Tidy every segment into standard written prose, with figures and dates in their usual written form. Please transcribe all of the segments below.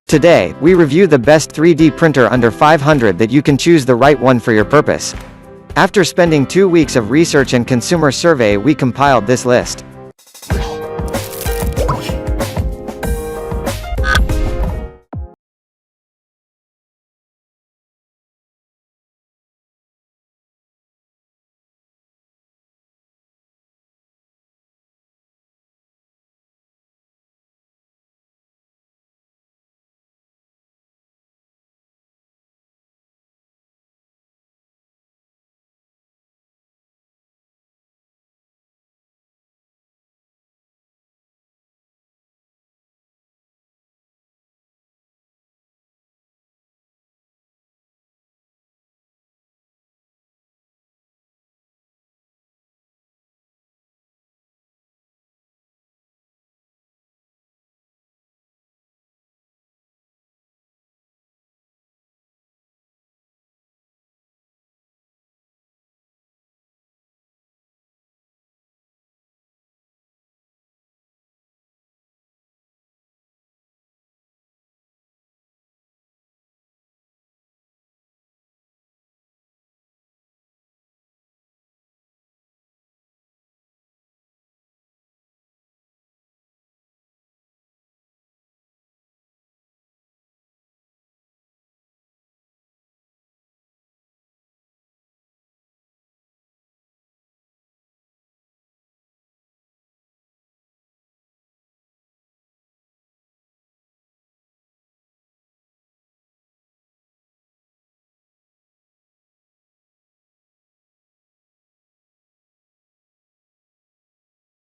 Today, we review the best 3D printer under 500 that you can choose the right one for your purpose. After spending 2 weeks of research and consumer survey, we compiled this list.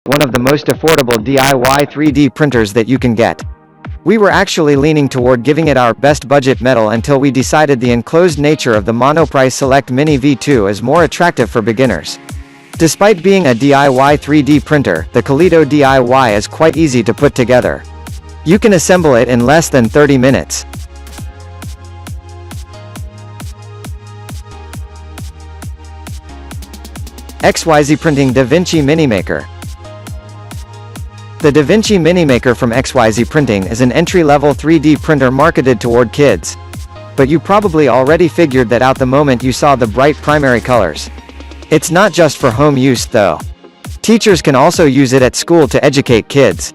One of the most affordable DIY 3D printers that you can get. We were actually leaning toward giving it our best budget medal until we decided the enclosed nature of the Monoprice Select Mini V2 is more attractive for beginners. Despite being a DIY 3D printer, the Kaleido DIY is quite easy to put together. You can assemble it in less than 30 minutes. XYZprinting da Vinci miniMaker. The Da Vinci miniMaker from XYZprinting is an entry-level 3D printer marketed toward kids. But you probably already figured that out the moment you saw the bright primary colors. It's not just for home use though. Teachers can also use it at school to educate kids.